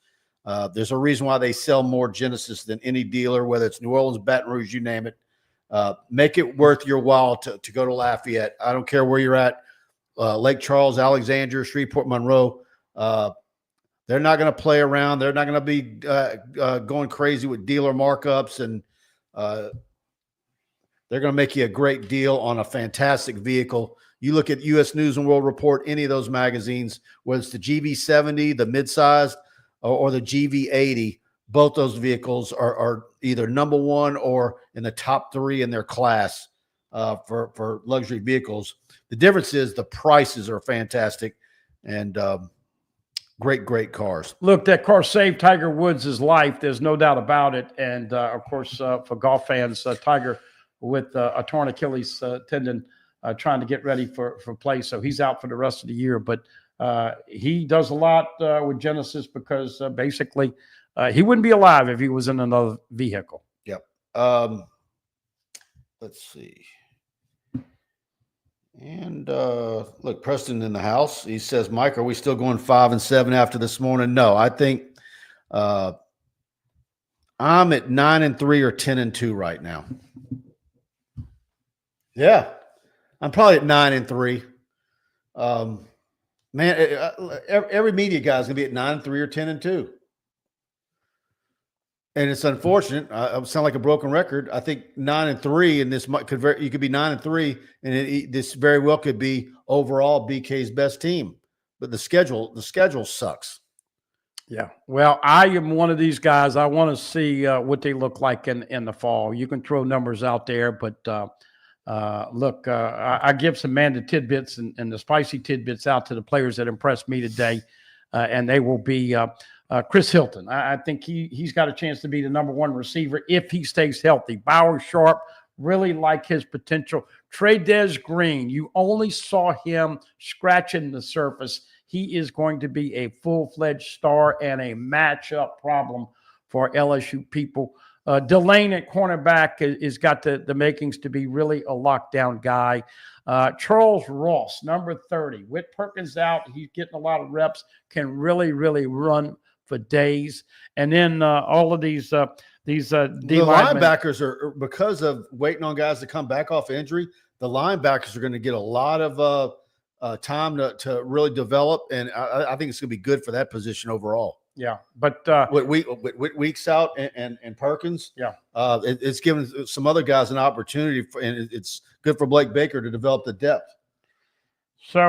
There's a reason why they sell more Genesis than any dealer, whether it's New Orleans, Baton Rouge, you name it. Make it worth your while to go to Lafayette. I don't care where you're at, Lake Charles, Alexandria, Shreveport, Monroe. They're not going to play around. They're not going to be going crazy with dealer markups, and they're going to make you a great deal on a fantastic vehicle. You look at U.S. News and World Report, any of those magazines, whether it's the GV70, the midsize, or the GV80, both those vehicles are either number one or in the top 3 in their class for luxury vehicles. The difference is the prices are fantastic and great cars. Look, that car saved Tiger Woods' life. There's no doubt about it. And, of course, for golf fans, Tiger with a torn Achilles tendon trying to get ready for play. So he's out for the rest of the year. But he does a lot with Genesis because basically he wouldn't be alive if he was in another vehicle. Yep. Let's see. And look, Preston in the house. He says, Mike, are we still going 5-7 after this morning? No, I think I'm at 9-3 or 10-2 right now. Yeah, I'm probably at 9-3. Man, every media guy is going to be at 9-3 or 10-2. And it's unfortunate. I sound like a broken record. I think 9-3, and this you could be 9-3, and this very well could be overall BK's best team. But the schedule sucks. Yeah. Well, I am one of these guys. I want to see what they look like in the fall. You can throw numbers out there, but look, I give some Manda tidbits and the spicy tidbits out to the players that impressed me today, and they will be. Chris Hilton, I think he's got a chance to be the number one receiver if he stays healthy. Bauer Sharp, really like his potential. Trey Green, you only saw him scratching the surface. He is going to be a full-fledged star and a matchup problem for LSU people. Delane at cornerback is got the makings to be really a lockdown guy. Charles Ross, number 30. Whit Perkins out. He's getting a lot of reps, can really run for days. And then all of these D linebackers are, because of waiting on guys to come back off injury, the linebackers are going to get a lot of time to really develop. And I think it's going to be good for that position overall. Yeah. But with Weeks out and Perkins, it's given some other guys an opportunity, and it's good for Blake Baker to develop the depth. So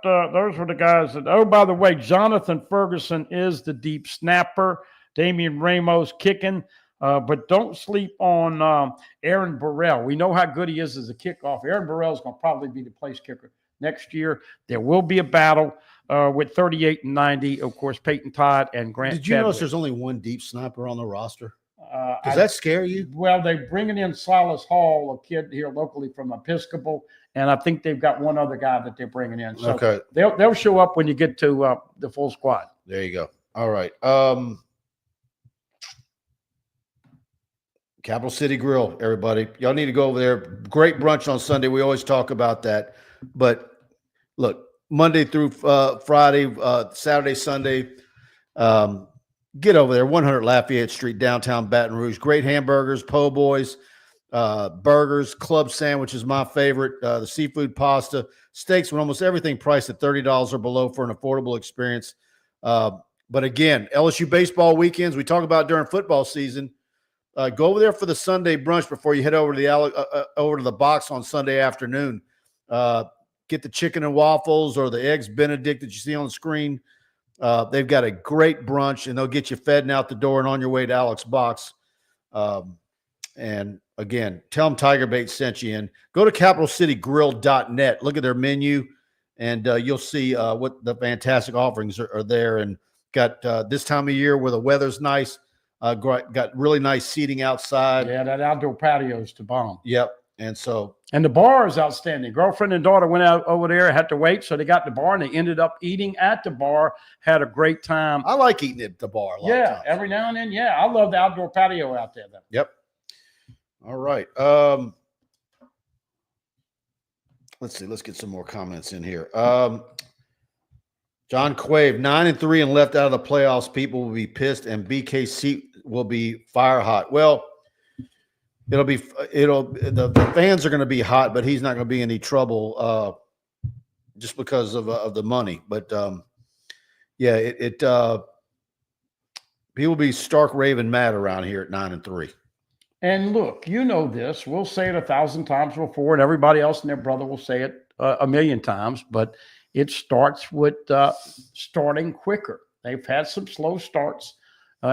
those were the guys that. Oh, by the way, Jonathan Ferguson is the deep snapper. Damian Ramos kicking, but don't sleep on Aaron Burrell. We know how good he is as a kickoff. Aaron Burrell is going to probably be the place kicker next year. There will be a battle with 38 and 90. Of course, Peyton Todd and Grant. Did you notice there's only one deep sniper on the roster? Does that scare you? Well, they're bringing in Silas Hall, a kid here locally from Episcopal, and I think they've got one other guy that they're bringing in. So okay, they'll show up when you get to the full squad. There you go. All right. Capital City Grill, everybody. Y'all need to go over there. Great brunch on Sunday. We always talk about that. But look, Monday through Friday, Saturday, Sunday, get over there, 100 Lafayette Street, downtown Baton Rouge. Great hamburgers, po' boys, burgers, club sandwiches, my favorite, the seafood pasta, steaks, with almost everything priced at $30 or below for an affordable experience. But again, LSU baseball weekends, we talk about during football season. Go over there for the Sunday brunch before you head over to the box on Sunday afternoon. Get the chicken and waffles or the eggs Benedict that you see on the screen. They've got a great brunch, and they'll get you fed and out the door and on your way to Alex Box. And again, tell them TigerBait sent you in. Go to capitalcitygrill.net. Look at their menu, and you'll see what the fantastic offerings are there. And got this time of year where the weather's nice, got really nice seating outside. Yeah, that outdoor patio is to bomb. Yep. And the bar is outstanding. Girlfriend and daughter went out over there, had to wait, so they got the bar, and they ended up eating at the bar, had a great time. I like eating at the bar. Every now and then. Yeah, I love the outdoor patio out there, though. Yep. All right. Let's see. Let's get some more comments in here. John Quave, 9-3 and left out of the playoffs. People will be pissed, and BKC will be fire hot. Well, the fans are going to be hot, but he's not going to be in any trouble just because of the money. But people will be stark raving mad around here at 9-3. And look, you know this. We'll say it 1,000 times before, and everybody else and their brother will say it a million times. But it starts with starting quicker. They've had some slow starts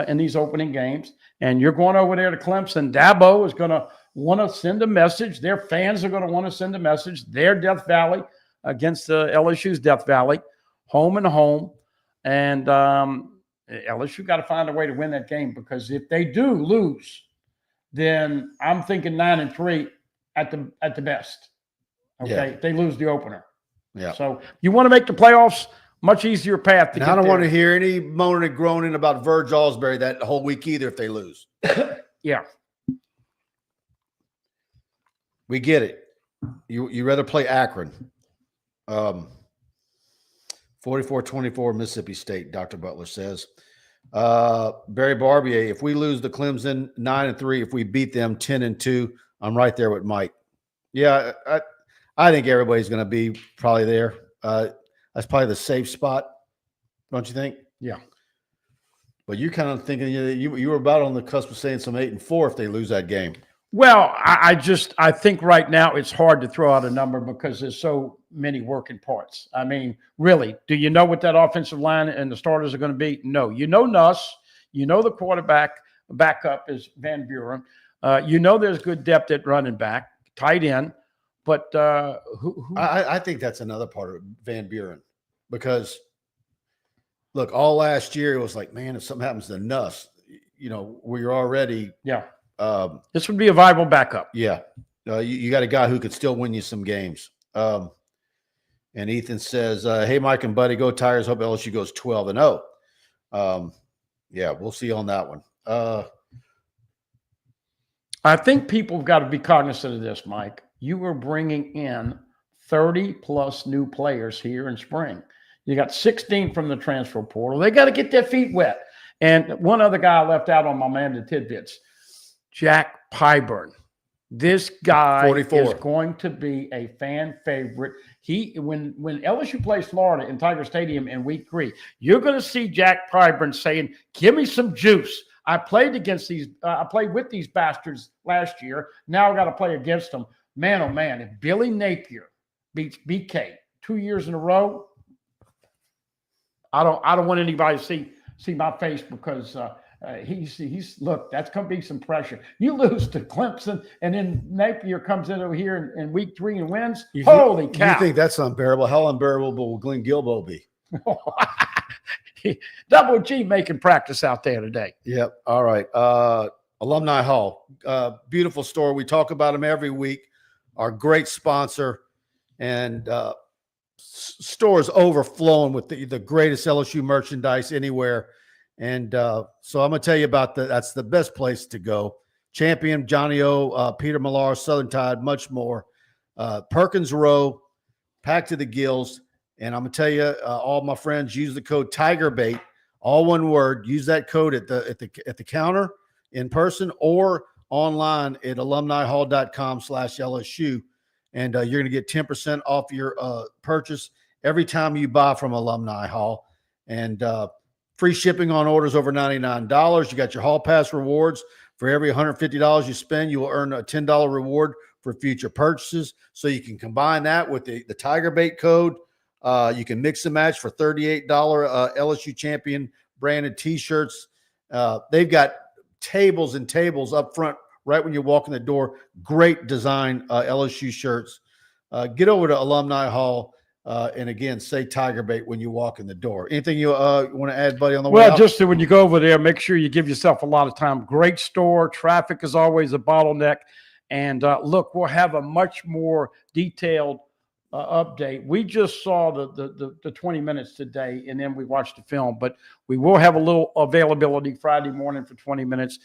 in these opening games. And you're going over there to Clemson. Dabo is going to want to send a message. Their fans are going to want to send a message. Their Death Valley against LSU's Death Valley, home and home. And LSU got to find a way to win that game, because if they do lose, then I'm thinking 9-3 at the best. Okay, Yeah. if they lose the opener. Yeah. So you want to make the playoffs, much easier path to And get I don't there. want to hear any moaning and groaning about Verge Alsbury that whole week either if they lose. Yeah. We get it. You rather play Akron. 44-24 Mississippi State, Dr. Butler says. Barry Barbier, if we lose to Clemson 9-3, if we beat them 10-2, I'm right there with Mike. Yeah, I think everybody's going to be probably there. That's probably the safe spot, don't you think? Yeah. But you're kind of thinking you were about on the cusp of saying some 8-4 if they lose that game. Well, I think right now it's hard to throw out a number because there's so many working parts. I mean, really, do you know what that offensive line and the starters are going to be? No. You know Nuss. You know the backup is Van Buren. You know there's good depth at running back, tight end. But who? I think that's another part of Van Buren, because, look, all last year it was like, man, if something happens to Nuss, we're already – yeah. This would be a viable backup. Yeah. You got a guy who could still win you some games. And Ethan says, hey, Mike and Buddy, go Tigers. Hope LSU goes 12-0. Yeah, we'll see on that one. I think people have got to be cognizant of this, Mike. You are bringing in 30-plus new players here in spring. You got 16 from the transfer portal. They got to get their feet wet. And one other guy I left out on my man, the tidbits. Jack Pyburn. This guy 44. is going to be a fan favorite. When LSU plays Florida in Tiger Stadium in week 3, you're going to see Jack Pyburn saying, "Give me some juice. I played with these bastards last year. Now I got to play against them." Man, oh man! If Billy Napier beats BK 2 years in a row, I don't want anybody to see my face, because he's look, that's going to be some pressure. You lose to Clemson, and then Napier comes in over here in week 3 and wins. Holy cow! You think that's unbearable? How unbearable will Glenn Gilbo be? Double G making practice out there today. Yep. All right. Alumni Hall, beautiful store. We talk about them every week. Our great sponsor, and stores overflowing with the greatest LSU merchandise anywhere. And so I'm going to tell you about that's the best place to go. Champion, Johnny O, Peter Millar, Southern Tide, much more. Perkins Row, packed to the gills. And I'm going to tell you, all my friends, use the code TigerBait, all one word. Use that code at the counter in person or online at alumnihall.com/LSU. And you're going to get 10% off your purchase every time you buy from Alumni Hall. And free shipping on orders over $99. You got your Hall Pass rewards. For every $150 you spend, you will earn a $10 reward for future purchases. So you can combine that with the TigerBait code. You can mix and match for $38 LSU champion branded T-shirts. They've got tables and tables up front right when you walk in the door. Great design LSU shirts. Get over to Alumni Hall. And again, say TigerBait when you walk in the door. Anything you want to add, Buddy, on the way out? Well, just when you go over there, make sure you give yourself a lot of time. Great store. Traffic is always a bottleneck. And look, we'll have a much more detailed update. We just saw the 20 minutes today, and then we watched the film. But we will have a little availability Friday morning for 20 minutes.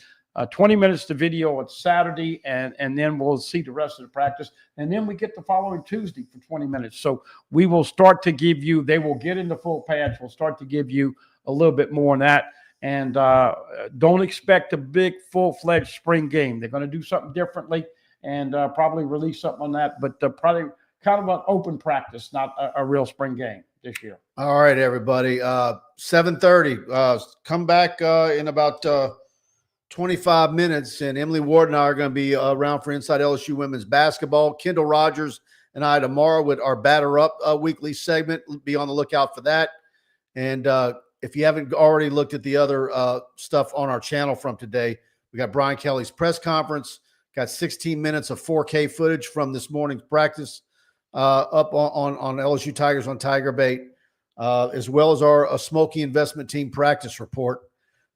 20 minutes to video on Saturday, and then we'll see the rest of the practice. And then we get the following Tuesday for 20 minutes. So we will start to give you, they will get into full pads. We'll start to give you a little bit more on that. And don't expect a big full-fledged spring game. They're going to do something differently and probably release something on that. But probably kind of an open practice, not a real spring game this year. All right, everybody. 7:30. Come back in about 25 minutes, and Emily Ward and I are going to be around for Inside LSU Women's Basketball. Kendall Rogers and I tomorrow with our Batter Up weekly segment. Be on the lookout for that. And if you haven't already looked at the other stuff on our channel from today, we got Brian Kelly's press conference, Got 16 minutes of 4K footage from this morning's practice up on LSU Tigers on TigerBait, as well as our Smoky Investment Team practice report.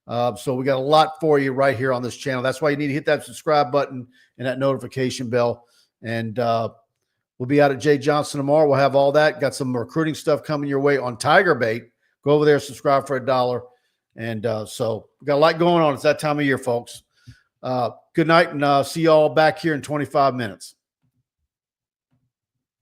So we got a lot for you right here on this channel. That's why you need to hit that subscribe button and that notification bell. And we'll be out at Jay Johnson tomorrow. We'll have all that. Got some recruiting stuff coming your way on TigerBait. Go over there, subscribe for $1. And so we got a lot going on. It's that time of year, folks. Good night, and see you all back here in 25 minutes.